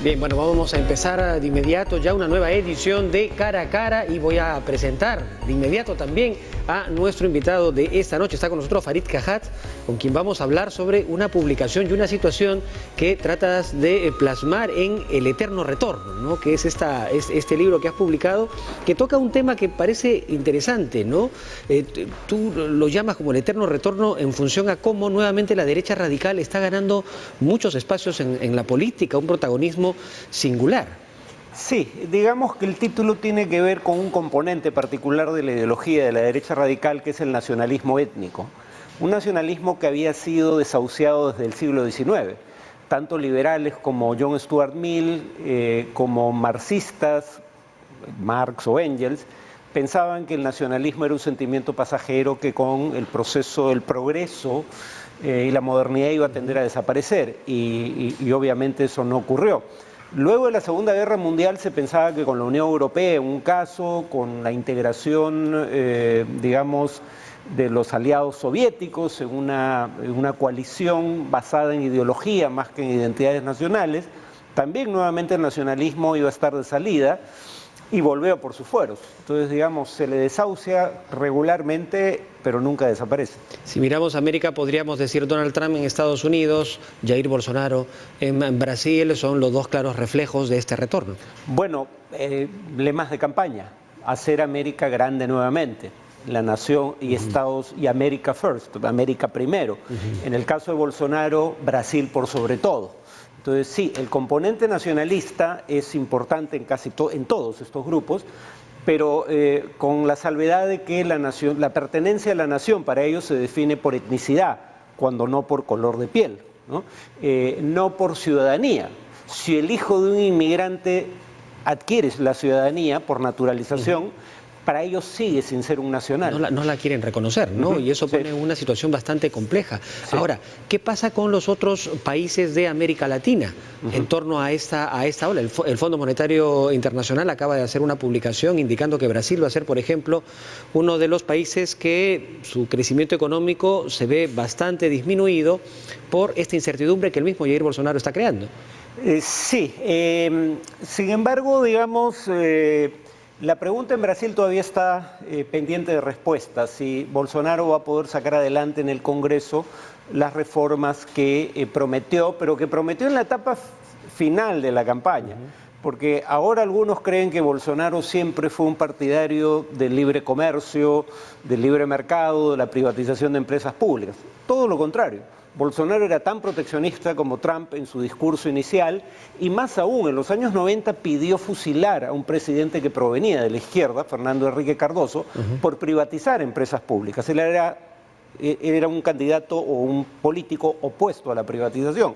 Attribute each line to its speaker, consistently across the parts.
Speaker 1: Bien, bueno, vamos a empezar de inmediato ya una nueva edición de Cara a Cara y voy a presentar de inmediato también a nuestro invitado de esta noche. Está con nosotros Farid Cajat, con quien vamos a hablar sobre una publicación y una situación que tratas de plasmar en El Eterno Retorno, ¿no? Que es este libro que has publicado, que toca un tema que parece interesante, ¿no? Tú lo llamas como El Eterno Retorno en función a cómo nuevamente la derecha radical está ganando muchos espacios en la política, un protagonismo singular.
Speaker 2: Sí, digamos que el título tiene que ver con un componente particular de la ideología de la derecha radical, que es el nacionalismo étnico. Un nacionalismo que había sido desahuciado desde el siglo XIX. Tanto liberales como John Stuart Mill, como marxistas, Marx o Engels, pensaban que el nacionalismo era un sentimiento pasajero que con el proceso del progreso y la modernidad iba a tender a desaparecer, y obviamente eso no ocurrió. Luego de la Segunda Guerra Mundial se pensaba que con la Unión Europea, en un caso, con la integración, digamos, de los aliados soviéticos en una coalición basada en ideología más que en identidades nacionales, también nuevamente el nacionalismo iba a estar de salida y volvió por sus fueros. Entonces, digamos, se le desahucia regularmente, pero nunca desaparece.
Speaker 1: Si miramos América, podríamos decir Donald Trump en Estados Unidos, Jair Bolsonaro en Brasil, son los dos claros reflejos de este retorno.
Speaker 2: Bueno, lemas de campaña: hacer América grande nuevamente, la nación y Estados, y America first, América primero. En el caso de Bolsonaro, Brasil por sobre todo. Entonces, sí, el componente nacionalista es importante en todos estos grupos, pero con la salvedad de que la pertenencia a la nación para ellos se define por etnicidad, cuando no por color de piel, ¿no? No por ciudadanía. Si el hijo de un inmigrante adquiere la ciudadanía por naturalización, para ellos sigue sin ser un nacional.
Speaker 1: No la quieren reconocer, ¿no? Y eso pone en una situación bastante compleja. Sí. Ahora, ¿qué pasa con los otros países de América Latina en torno a esta ola? El Fondo Monetario Internacional acaba de hacer una publicación indicando que Brasil va a ser, por ejemplo, uno de los países que su crecimiento económico se ve bastante disminuido por esta incertidumbre que el mismo Jair Bolsonaro está creando.
Speaker 2: Sí, sin embargo, digamos, la pregunta en Brasil todavía está pendiente de respuesta: si Bolsonaro va a poder sacar adelante en el Congreso las reformas que prometió, pero que prometió en la etapa final de la campaña. Porque ahora algunos creen que Bolsonaro siempre fue un partidario del libre comercio, del libre mercado, de la privatización de empresas públicas. Todo lo contrario. Bolsonaro era tan proteccionista como Trump en su discurso inicial, y más aún, en los años 90 pidió fusilar a un presidente que provenía de la izquierda, Fernando Henrique Cardoso, por privatizar empresas públicas. Él era un candidato o un político opuesto a la privatización.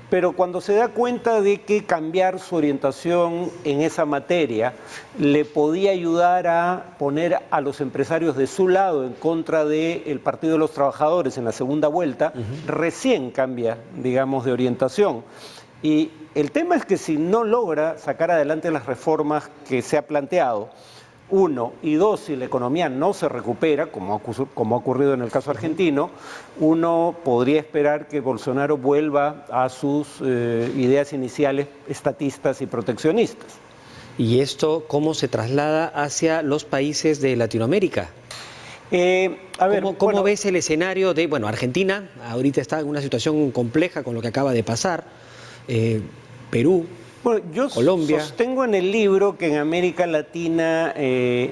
Speaker 2: Pero cuando se da cuenta de que cambiar su orientación en esa materia le podía ayudar a poner a los empresarios de su lado en contra del Partido de los Trabajadores en la segunda vuelta, recién cambia, digamos, de orientación. Y el tema es que si no logra sacar adelante las reformas que se ha planteado, uno, y dos, si la economía no se recupera, como ha ocurrido en el caso argentino, uno podría esperar que Bolsonaro vuelva a sus ideas iniciales estatistas y proteccionistas.
Speaker 1: ¿Y esto cómo se traslada hacia los países de Latinoamérica? ¿Cómo ves el escenario de, Argentina ahorita está en una situación compleja con lo que acaba de pasar, Perú?
Speaker 2: Bueno, yo
Speaker 1: Colombia.
Speaker 2: Sostengo en el libro que en América Latina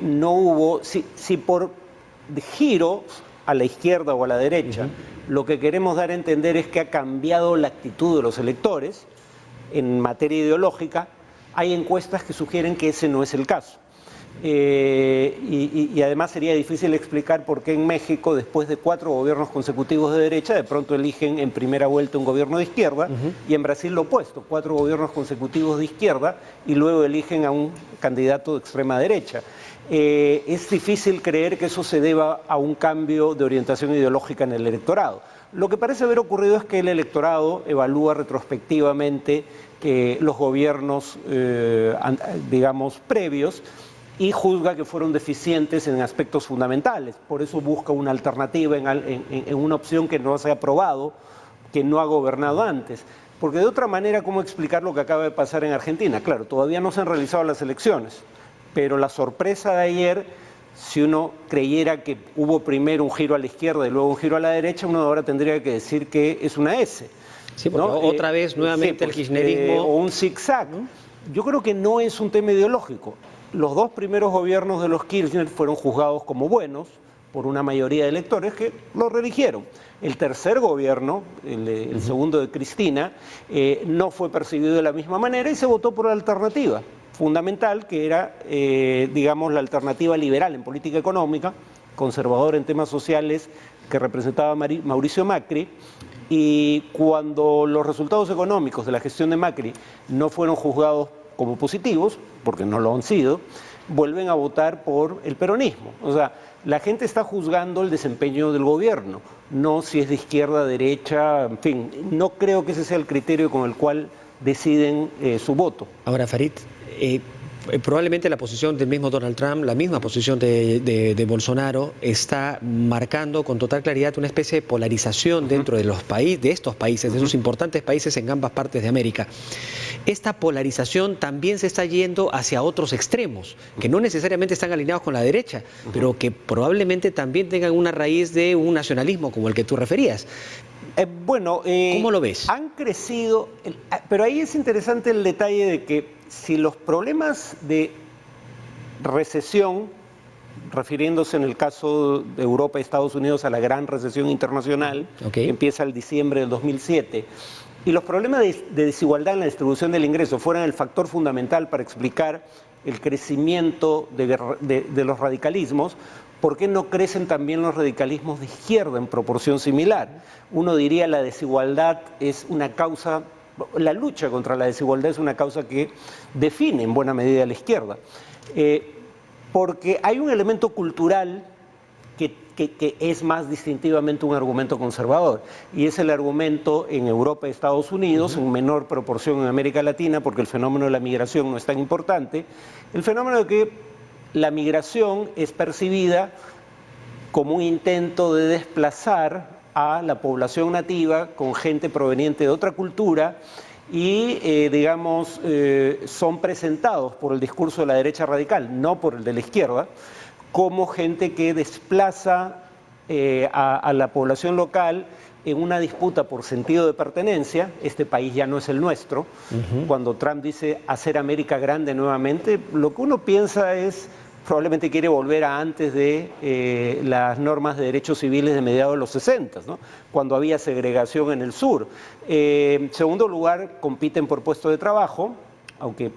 Speaker 2: no hubo, si por giro a la izquierda o a la derecha, lo que queremos dar a entender es que ha cambiado la actitud de los electores en materia ideológica, hay encuestas que sugieren que ese no es el caso. Y además sería difícil explicar por qué en México, después de 4 gobiernos consecutivos de derecha, de pronto eligen en primera vuelta un gobierno de izquierda, y en Brasil lo opuesto, 4 gobiernos consecutivos de izquierda y luego eligen a un candidato de extrema derecha. Es difícil creer que eso se deba a un cambio de orientación ideológica en el electorado. Lo que parece haber ocurrido es que el electorado evalúa retrospectivamente los gobiernos, digamos, previos, y juzga que fueron deficientes en aspectos fundamentales. Por eso busca una alternativa en una opción que no se ha aprobado que no ha gobernado antes. Porque de otra manera, ¿cómo explicar lo que acaba de pasar en Argentina? Claro, todavía no se han realizado las elecciones, pero la sorpresa de ayer, si uno creyera que hubo primero un giro a la izquierda y luego un giro a la derecha, uno ahora tendría que decir que es una S.
Speaker 1: Sí, porque
Speaker 2: ¿no?
Speaker 1: otra vez nuevamente el kirchnerismo...
Speaker 2: o un zigzag. Yo creo que no es un tema ideológico. Los dos primeros gobiernos de los Kirchner fueron juzgados como buenos por una mayoría de electores que los reeligieron. El tercer gobierno, el segundo de Cristina, no fue percibido de la misma manera y se votó por la alternativa fundamental, que era, digamos, la alternativa liberal en política económica, conservador en temas sociales, que representaba Mauricio Macri. Y cuando los resultados económicos de la gestión de Macri no fueron juzgados como positivos, porque no lo han sido, vuelven a votar por el peronismo. O sea, la gente está juzgando el desempeño del gobierno, no si es de izquierda, derecha, en fin. No creo que ese sea el criterio con el cual deciden su voto.
Speaker 1: Ahora, Farid, probablemente la posición del mismo Donald Trump, la misma posición de Bolsonaro, está marcando con total claridad una especie de polarización dentro de los países, de estos países, de esos importantes países en ambas partes de América. Esta polarización también se está yendo hacia otros extremos, que no necesariamente están alineados con la derecha, pero que probablemente también tengan una raíz de un nacionalismo como el que tú referías. ¿Cómo lo ves?
Speaker 2: Han crecido, pero ahí es interesante el detalle de que si los problemas de recesión, refiriéndose en el caso de Europa y Estados Unidos a la gran recesión internacional, que empieza el diciembre del 2007, y los problemas de desigualdad en la distribución del ingreso fueran el factor fundamental para explicar el crecimiento de los radicalismos, ¿por qué no crecen también los radicalismos de izquierda en proporción similar? Uno diría la desigualdad es una causa, la lucha contra la desigualdad es una causa que define en buena medida a la izquierda, porque hay un elemento cultural que es más distintivamente un argumento conservador, y es el argumento en Europa y Estados Unidos, en menor proporción en América Latina, porque el fenómeno de la migración no es tan importante, el fenómeno de que la migración es percibida como un intento de desplazar a la población nativa con gente proveniente de otra cultura y, digamos, son presentados por el discurso de la derecha radical, no por el de la izquierda, como gente que desplaza a la población local en una disputa por sentido de pertenencia. Este país ya no es el nuestro. Cuando Trump dice hacer América grande nuevamente, lo que uno piensa es probablemente quiere volver a antes de las normas de derechos civiles de mediados de los 60, ¿no? Cuando había segregación en el sur. En segundo lugar, compiten por puesto de trabajo, aunque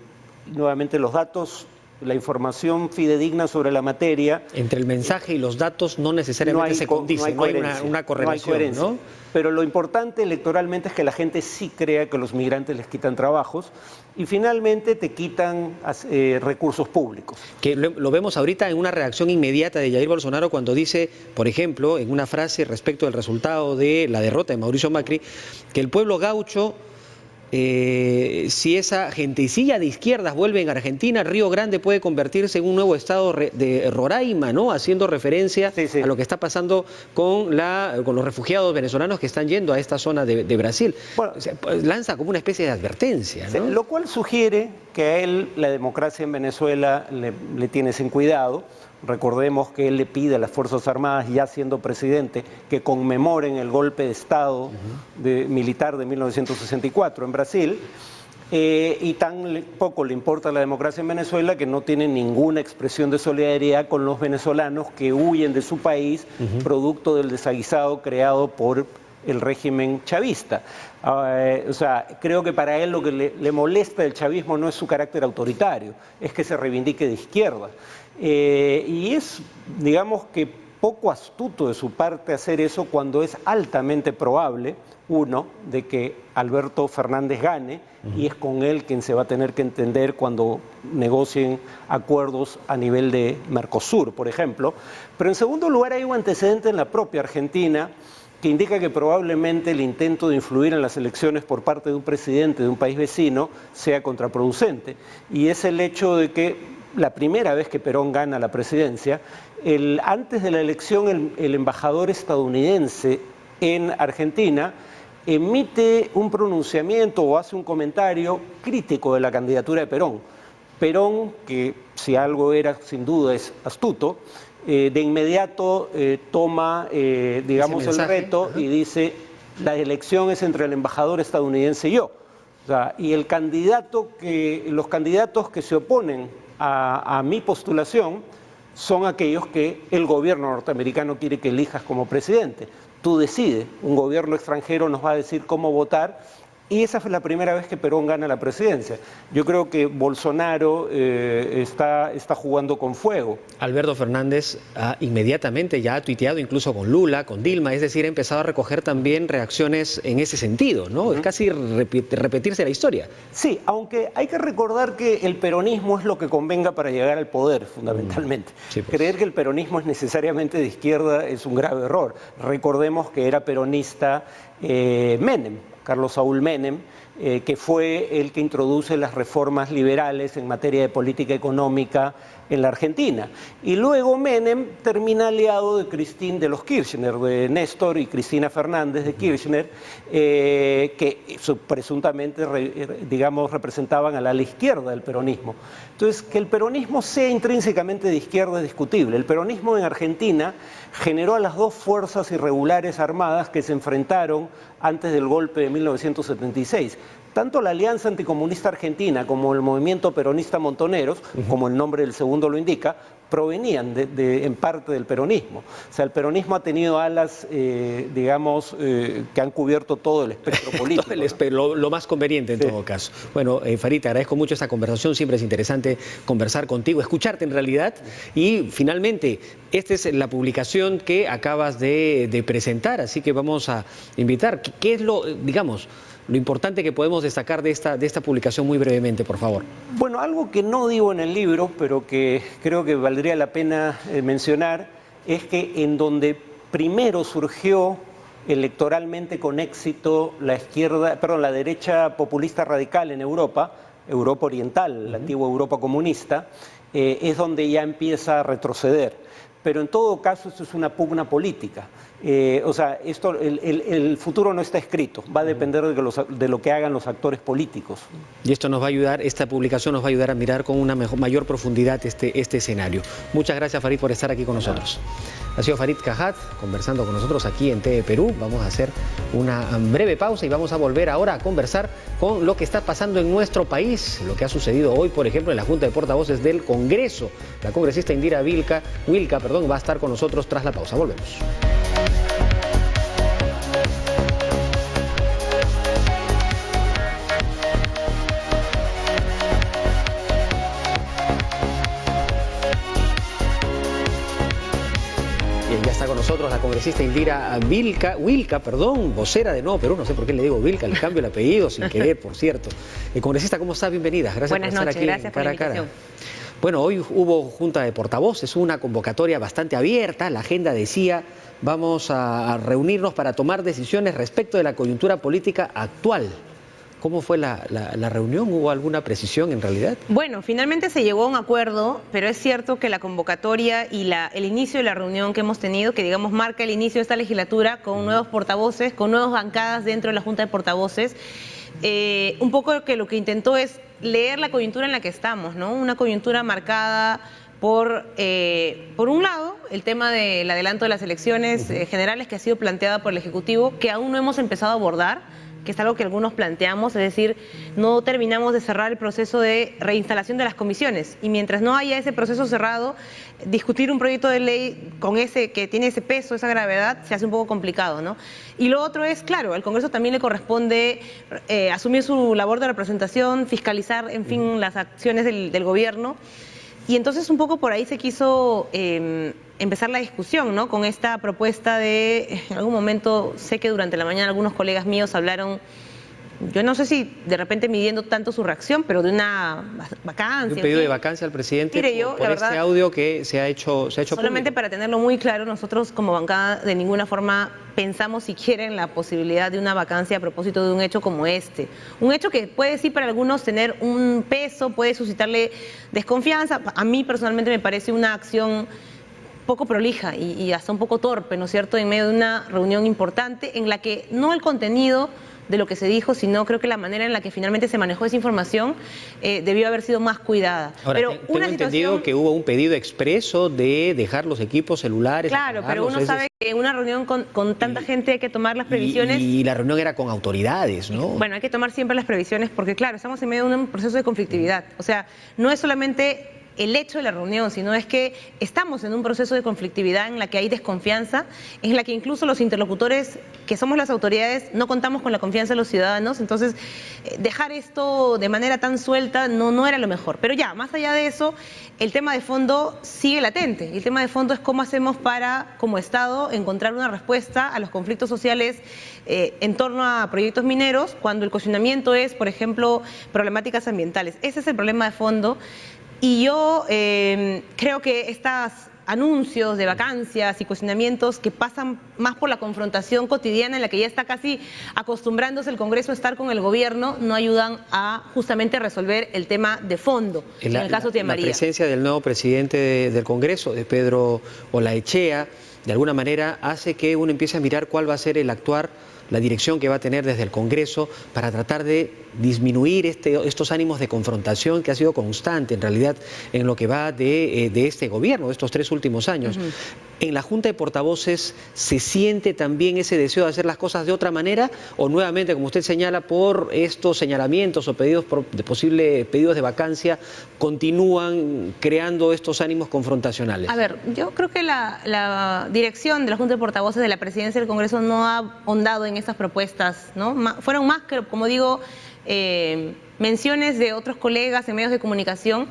Speaker 2: nuevamente los datos, la información fidedigna sobre la materia...
Speaker 1: Entre el mensaje y los datos no necesariamente se condicen, no hay una correlación,
Speaker 2: no hay coherencia, ¿no? Pero lo importante electoralmente es que la gente sí crea que los migrantes les quitan trabajos y finalmente te quitan recursos públicos.
Speaker 1: Que lo vemos ahorita en una reacción inmediata de Jair Bolsonaro cuando dice, por ejemplo, en una frase respecto del resultado de la derrota de Mauricio Macri, que el pueblo gaucho... si esa gentecilla de izquierdas vuelve en Argentina, Río Grande puede convertirse en un nuevo estado de Roraima, ¿no? Haciendo referencia a lo que está pasando con los refugiados venezolanos que están yendo a esta zona de Brasil. Bueno, o sea, lanza como una especie de advertencia, ¿no?
Speaker 2: Lo cual sugiere que a él la democracia en Venezuela le tiene sin cuidado. Recordemos que él le pide a las Fuerzas Armadas, ya siendo presidente, que conmemoren el golpe de Estado militar de 1964 en Brasil, y tan poco le importa la democracia en Venezuela que no tiene ninguna expresión de solidaridad con los venezolanos que huyen de su país producto del desaguisado creado por el régimen chavista. O sea, creo que para él lo que le molesta del chavismo no es su carácter autoritario, es que se reivindique de izquierda. Y es, digamos que poco astuto de su parte hacer eso cuando es altamente probable, uno, de que Alberto Fernández gane, y es con él quien se va a tener que entender cuando negocien acuerdos a nivel de Mercosur, por ejemplo. Pero en segundo lugar hay un antecedente en la propia Argentina que indica que probablemente el intento de influir en las elecciones por parte de un presidente de un país vecino sea contraproducente, y es el hecho de que la primera vez que Perón gana la presidencia, antes de la elección el embajador estadounidense en Argentina emite un pronunciamiento o hace un comentario crítico de la candidatura de Perón. Perón, que si algo era sin duda es astuto, de inmediato toma, digamos, el reto y dice: la elección es entre el embajador estadounidense y yo. O sea, y los candidatos que se oponen a mi postulación son aquellos que el gobierno norteamericano quiere que elijas como presidente. Tú decides, un gobierno extranjero nos va a decir cómo votar. Y esa fue la primera vez que Perón gana la presidencia. Yo creo que Bolsonaro está jugando con fuego.
Speaker 1: Alberto Fernández inmediatamente ya ha tuiteado incluso con Lula, con Dilma, es decir, ha empezado a recoger también reacciones en ese sentido, ¿no? Es casi repetirse la historia.
Speaker 2: Sí, aunque hay que recordar que el peronismo es lo que convenga para llegar al poder, fundamentalmente. Sí, pues. Creer que el peronismo es necesariamente de izquierda es un grave error. Recordemos que era peronista Menem, Carlos Saúl Menem, que fue el que introduce las reformas liberales en materia de política económica en la Argentina. Y luego Menem termina aliado de los Kirchner, de Néstor y Cristina Fernández de Kirchner, que presuntamente, digamos, representaban al ala izquierda del peronismo. Entonces, que el peronismo sea intrínsecamente de izquierda es discutible. El peronismo en Argentina generó a las dos fuerzas irregulares armadas que se enfrentaron antes del golpe de 1976. Tanto la Alianza Anticomunista Argentina como el Movimiento Peronista Montoneros, como el nombre del segundo lo indica, provenían en parte del peronismo. O sea, el peronismo ha tenido alas, digamos, que han cubierto todo el espectro político.
Speaker 1: Lo más conveniente en todo caso. Bueno, Farid, te agradezco mucho esta conversación, siempre es interesante conversar contigo, escucharte en realidad. Y finalmente, esta es la publicación que acabas de presentar, así que vamos a invitar. ¿Qué es digamos, lo importante que podemos destacar de esta publicación muy brevemente, por favor?
Speaker 2: Bueno, algo que no digo en el libro, pero que creo que valdría la pena mencionar, es que en donde primero surgió electoralmente con éxito la derecha populista radical en Europa Oriental, la antigua Europa comunista, es donde ya empieza a retroceder. Pero en todo caso esto es una pugna política. O sea, el futuro no está escrito, va a depender de lo que hagan los actores políticos.
Speaker 1: Y esto nos va a ayudar, esta publicación nos va a ayudar a mirar con una mayor profundidad este escenario. Muchas gracias, Farid, por estar aquí con nosotros. Ha sido Farid Kajat conversando con nosotros aquí en TV Perú. Vamos a hacer una breve pausa y vamos a volver ahora a conversar con lo que está pasando en nuestro país, lo que ha sucedido hoy, por ejemplo, en la Junta de Portavoces del Congreso. La congresista Indira Wilca, va a estar con nosotros tras la pausa. Volvemos. Ya está con nosotros la congresista Indira Wilca, vocera de Nuevo Perú, no sé por qué le digo Wilca, le cambio el apellido sin querer, por cierto. Congresista, ¿cómo está? Bienvenida. Gracias por estar aquí
Speaker 3: gracias por
Speaker 1: cara
Speaker 3: la invitación.
Speaker 1: a cara. Bueno, hoy hubo Junta de Portavoces, una convocatoria bastante abierta. La agenda decía: vamos a reunirnos para tomar decisiones respecto de la coyuntura política actual. ¿Cómo fue la reunión? ¿Hubo alguna precisión en realidad?
Speaker 3: Bueno, finalmente se llegó a un acuerdo, pero es cierto que la convocatoria y el inicio de la reunión que hemos tenido, que digamos marca el inicio de esta legislatura con nuevos portavoces, con nuevas bancadas dentro de la Junta de Portavoces, un poco que lo que intentó es leer la coyuntura en la que estamos, ¿no? Una coyuntura marcada por un lado, el tema del adelanto de las elecciones generales que ha sido planteada por el Ejecutivo, que aún no hemos empezado a abordar, que es algo que algunos planteamos, es decir, no terminamos de cerrar el proceso de reinstalación de las comisiones. Y mientras no haya ese proceso cerrado, discutir un proyecto de ley con que tiene ese peso, esa gravedad, se hace un poco complicado, ¿no? Y lo otro es, claro, al Congreso también le corresponde asumir su labor de representación, fiscalizar, en fin, las acciones del gobierno. Y entonces un poco por ahí se quiso empezar la discusión, ¿no? Con esta propuesta en algún momento, sé que durante la mañana algunos colegas míos hablaron, yo no sé si de repente midiendo tanto su reacción, pero de una vacancia.
Speaker 1: Un pedido de vacancia al presidente.
Speaker 3: Mire, yo,
Speaker 1: por
Speaker 3: la verdad,
Speaker 1: este audio que se ha hecho
Speaker 3: solamente
Speaker 1: público.
Speaker 3: Para tenerlo muy claro, nosotros como bancada de ninguna forma pensamos siquiera en la posibilidad de una vacancia a propósito de un hecho como este. Un hecho que puede sí para algunos tener un peso, puede suscitarle desconfianza. A mí personalmente me parece una acción poco prolija y hasta un poco torpe, ¿no es cierto?, en medio de una reunión importante en la que no el contenido de lo que se dijo, sino creo que la manera en la que finalmente se manejó esa información debió haber sido más cuidada.
Speaker 1: Ahora,
Speaker 3: pero
Speaker 1: tengo entendido que hubo un pedido expreso de dejar los equipos celulares.
Speaker 3: Claro, pero uno sabe que en una reunión con tanta gente hay que tomar las previsiones.
Speaker 1: Y la reunión era con autoridades, ¿no?
Speaker 3: Bueno, hay que tomar siempre las previsiones porque, claro, estamos en medio de un proceso de conflictividad. O sea, no es solamente el hecho de la reunión, sino es que estamos en un proceso de conflictividad en la que hay desconfianza, en la que incluso los interlocutores, que somos las autoridades, no contamos con la confianza de los ciudadanos. Entonces, dejar esto de manera tan suelta no era lo mejor. Pero ya, más allá de eso, el tema de fondo sigue latente. Y el tema de fondo es cómo hacemos para, como Estado, encontrar una respuesta a los conflictos sociales en torno a proyectos mineros, cuando el cuestionamiento es, por ejemplo, problemáticas ambientales. Ese es el problema de fondo. Y yo creo que estos anuncios de vacancias y cuestionamientos que pasan más por la confrontación cotidiana en la que ya está casi acostumbrándose el Congreso a estar con el gobierno, no ayudan a justamente resolver el tema de fondo, en el caso de Tía María.
Speaker 1: La presencia del nuevo presidente del Congreso, de Pedro Olaechea, de alguna manera hace que uno empiece a mirar cuál va a ser el actuar, la dirección que va a tener desde el Congreso para tratar de disminuir estos ánimos de confrontación que ha sido constante en realidad en lo que va de este gobierno, de estos 3 últimos años. ¿En la Junta de Portavoces se siente también ese deseo de hacer las cosas de otra manera o nuevamente, como usted señala, por estos señalamientos o pedidos de posibles pedidos de vacancia, continúan creando estos ánimos confrontacionales?
Speaker 3: A ver, yo creo que la dirección de la Junta de Portavoces de la Presidencia del Congreso no ha ahondado en estas propuestas, ¿no? Fueron más que, como digo, menciones de otros colegas en medios de comunicación.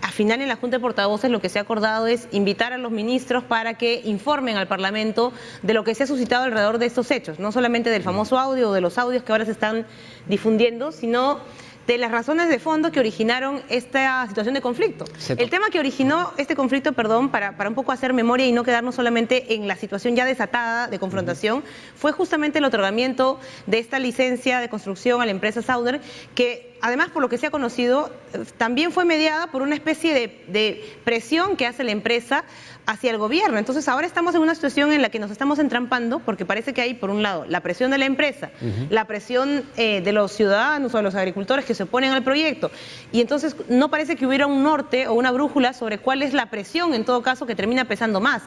Speaker 3: Al final, en la Junta de Portavoces lo que se ha acordado es invitar a los ministros para que informen al Parlamento de lo que se ha suscitado alrededor de estos hechos, no solamente del famoso audio o de los audios que ahora se están difundiendo, sino de las razones de fondo que originaron esta situación de conflicto. El tema que originó este conflicto, perdón, para un poco hacer memoria y no quedarnos solamente en la situación ya desatada de confrontación, fue justamente el otorgamiento de esta licencia de construcción a la empresa Sauder, que además, por lo que se ha conocido, también fue mediada por una especie de presión que hace la empresa hacia el gobierno. Entonces, ahora estamos en una situación en la que nos estamos entrampando, porque parece que hay, por un lado, la presión de la empresa, la presión de los ciudadanos o de los agricultores que se oponen al proyecto, y entonces no parece que hubiera un norte o una brújula sobre cuál es la presión, en todo caso, que termina pesando más.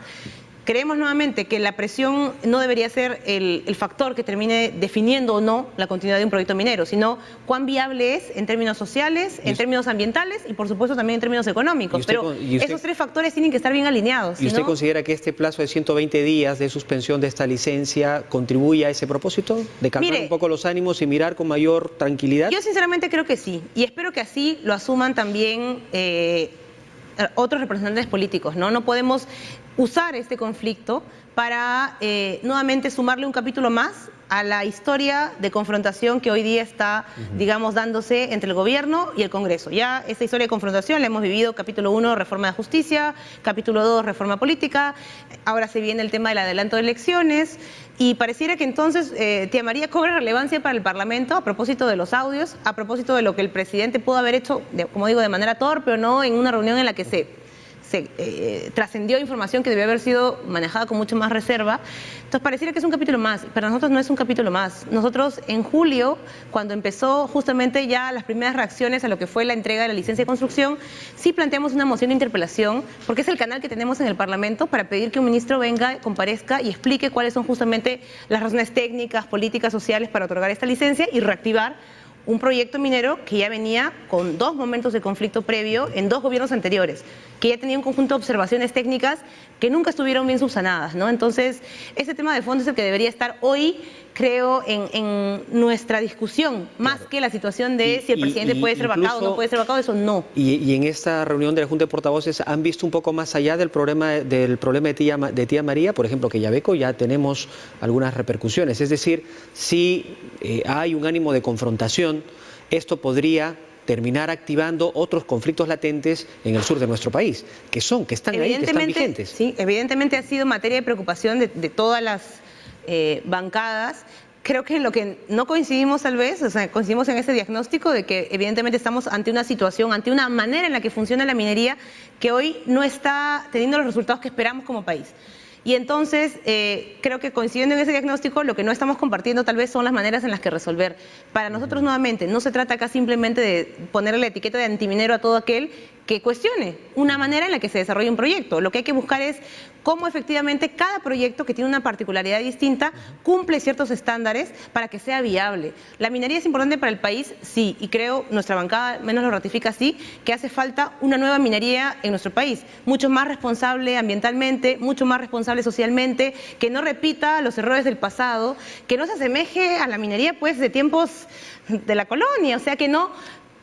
Speaker 3: Creemos nuevamente que la presión no debería ser el factor que termine definiendo o no la continuidad de un proyecto minero, sino cuán viable es en términos sociales, en términos ambientales y por supuesto también en términos económicos. Pero esos 3 factores tienen que estar bien alineados.
Speaker 1: ¿Y usted considera que este plazo de 120 días de suspensión de esta licencia contribuye a ese propósito? ¿De calmar un poco los ánimos y mirar con mayor tranquilidad?
Speaker 3: Yo sinceramente creo que sí, y espero que así lo asuman también otros representantes políticos, ¿no? No podemos usar este conflicto para nuevamente sumarle un capítulo más a la historia de confrontación que hoy día está, digamos, dándose entre el gobierno y el Congreso. Ya esta historia de confrontación la hemos vivido, capítulo 1, reforma de justicia, capítulo 2, reforma política, ahora se viene el tema del adelanto de elecciones, y pareciera que entonces Tía María cobra relevancia para el Parlamento a propósito de los audios, a propósito de lo que el presidente pudo haber hecho, como digo, de manera torpe o no, en una reunión en la que se trascendió información que debió haber sido manejada con mucho más reserva. Entonces pareciera que es un capítulo más, pero nosotros no es un capítulo más. Nosotros en julio, cuando empezó justamente ya las primeras reacciones a lo que fue la entrega de la licencia de construcción, sí planteamos una moción de interpelación, porque es el canal que tenemos en el Parlamento para pedir que un ministro venga, comparezca y explique cuáles son justamente las razones técnicas, políticas, sociales para otorgar esta licencia y reactivar un proyecto minero que ya venía con 2 momentos de conflicto previo en 2 gobiernos anteriores, que ya tenía un conjunto de observaciones técnicas que nunca estuvieron bien subsanadas, ¿no? Entonces, ese tema de fondo es el que debería estar hoy, creo, en nuestra discusión, más que la situación de si el presidente puede ser vacado o no puede ser vacado, eso no.
Speaker 1: Y en esta reunión de la Junta de Portavoces, ¿han visto un poco más allá del problema de Tía María? Por ejemplo, que Yabeco ya tenemos algunas repercusiones. Es decir, si hay un ánimo de confrontación, esto podría terminar activando otros conflictos latentes en el sur de nuestro país, que están ahí, que están vigentes.
Speaker 3: Sí, evidentemente ha sido materia de preocupación de todas las bancadas, Creo que en lo que no coincidimos tal vez, o sea, coincidimos en ese diagnóstico de que evidentemente estamos ante una situación, ante una manera en la que funciona la minería que hoy no está teniendo los resultados que esperamos como país. Y entonces, creo que coincidiendo en ese diagnóstico, lo que no estamos compartiendo tal vez son las maneras en las que resolver. Para nosotros, nuevamente, no se trata acá simplemente de ponerle la etiqueta de antiminero a todo aquel que cuestione una manera en la que se desarrolla un proyecto. Lo que hay que buscar es cómo efectivamente cada proyecto, que tiene una particularidad distinta, cumple ciertos estándares para que sea viable. ¿La minería es importante para el país? Sí, y creo, nuestra bancada menos lo ratifica así, que hace falta una nueva minería en nuestro país, mucho más responsable ambientalmente, mucho más responsable socialmente, que no repita los errores del pasado, que no se asemeje a la minería pues de tiempos de la colonia, o sea, que no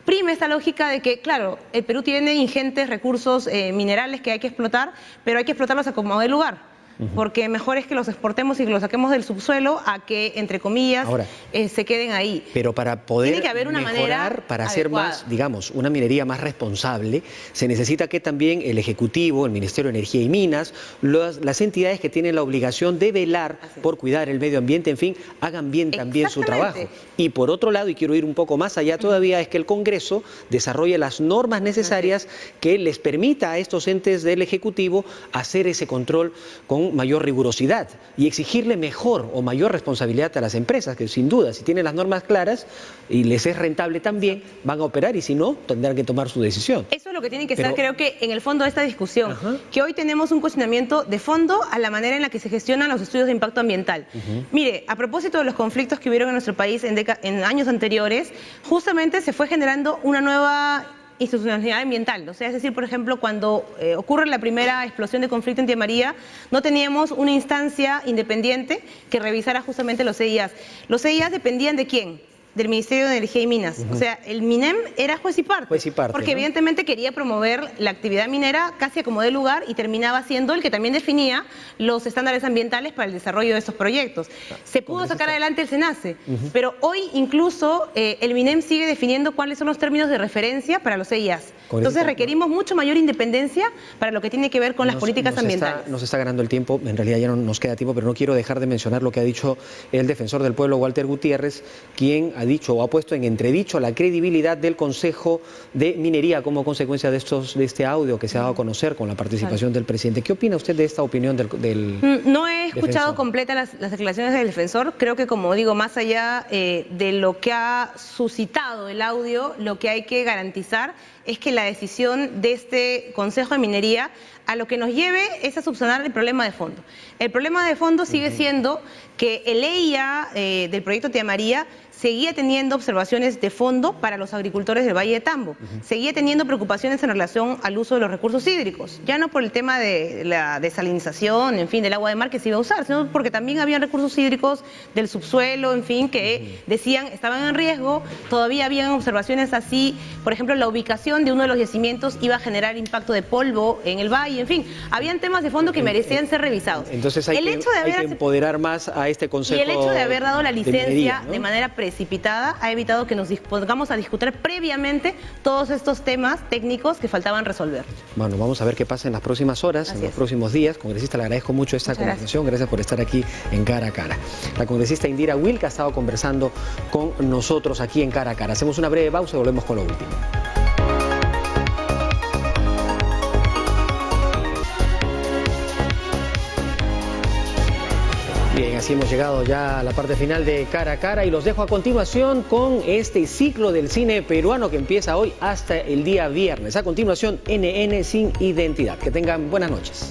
Speaker 3: prime esta lógica de que, claro, el Perú tiene ingentes recursos minerales que hay que explotar, pero hay que explotarlos a como de lugar. Porque mejor es que los exportemos y que los saquemos del subsuelo a que, entre comillas, ahora, se queden ahí.
Speaker 1: Pero para poder
Speaker 3: tiene que haber una
Speaker 1: mejorar, para hacer
Speaker 3: adecuada.
Speaker 1: más, digamos, una minería más responsable, se necesita que también el Ejecutivo, el Ministerio de Energía y Minas, las entidades que tienen la obligación de velar por cuidar el medio ambiente, en fin, hagan bien también su trabajo. Y por otro lado, y quiero ir un poco más allá todavía, es que el Congreso desarrolle las normas necesarias que les permita a estos entes del Ejecutivo hacer ese control con mayor rigurosidad y exigirle mejor o mayor responsabilidad a las empresas, que sin duda, si tienen las normas claras y les es rentable también, van a operar, y si no, tendrán que tomar su decisión.
Speaker 3: Eso es lo que tiene que estar, creo que, en el fondo de esta discusión, que hoy tenemos un cuestionamiento de fondo a la manera en la que se gestionan los estudios de impacto ambiental. Mire, a propósito de los conflictos que hubieron en nuestro país en años anteriores, justamente se fue generando una nueva institucionalidad ambiental. O sea, es decir, por ejemplo, cuando ocurre la primera explosión de conflicto en Tía María, no teníamos una instancia independiente que revisara justamente los EIAs. Los EIAs dependían ¿de quién? Del Ministerio de Energía y Minas. O sea, el MINEM era juez y parte. Porque evidentemente quería promover la actividad minera casi a como de lugar y terminaba siendo el que también definía los estándares ambientales para el desarrollo de estos proyectos. Se pudo sacar adelante el SENACE, pero hoy incluso el MINEM sigue definiendo cuáles son los términos de referencia para los EIAs. Entonces requerimos mucho mayor independencia para lo que tiene que ver con las políticas ambientales.
Speaker 1: Nos está ganando el tiempo, en realidad ya no nos queda tiempo, pero no quiero dejar de mencionar lo que ha dicho el defensor del pueblo, Walter Gutiérrez, quien ha dicho o ha puesto en entredicho la credibilidad del Consejo de Minería como consecuencia de este audio que se ha dado a conocer con la participación del presidente. ¿Qué opina usted de esta opinión del
Speaker 3: No he escuchado completa las declaraciones del defensor. Creo que, como digo, más allá de lo que ha suscitado el audio, lo que hay que garantizar es que la decisión de este Consejo de Minería a lo que nos lleve es a subsanar el problema de fondo. El problema de fondo sigue siendo que el EIA del proyecto Tía María seguía teniendo observaciones de fondo para los agricultores del Valle de Tambo, seguía teniendo preocupaciones en relación al uso de los recursos hídricos, ya no por el tema de la desalinización, en fin, del agua de mar que se iba a usar, sino porque también había recursos hídricos del subsuelo, en fin, que decían estaban en riesgo. Todavía habían observaciones así, por ejemplo, la ubicación de uno de los yacimientos iba a generar impacto de polvo en el valle, en fin, habían temas de fondo que merecían ser revisados.
Speaker 1: Entonces hay que empoderar más a este Consejo.
Speaker 3: Y el hecho de haber dado la licencia
Speaker 1: de minería, ¿no?,
Speaker 3: de manera precipitada ha evitado que nos pongamos a discutir previamente todos estos temas técnicos que faltaban resolver.
Speaker 1: Bueno, vamos a ver qué pasa en las próximas horas, en los próximos días. Congresista, le agradezco mucho esta conversación. Gracias por estar aquí en Cara a Cara. La congresista Indira Wilk ha estado conversando con nosotros aquí en Cara a Cara. Hacemos una breve pausa y volvemos con lo último. Bien, así hemos llegado ya a la parte final de Cara a Cara y los dejo a continuación con este ciclo del cine peruano que empieza hoy hasta el día viernes. A continuación, NN sin identidad. Que tengan buenas noches.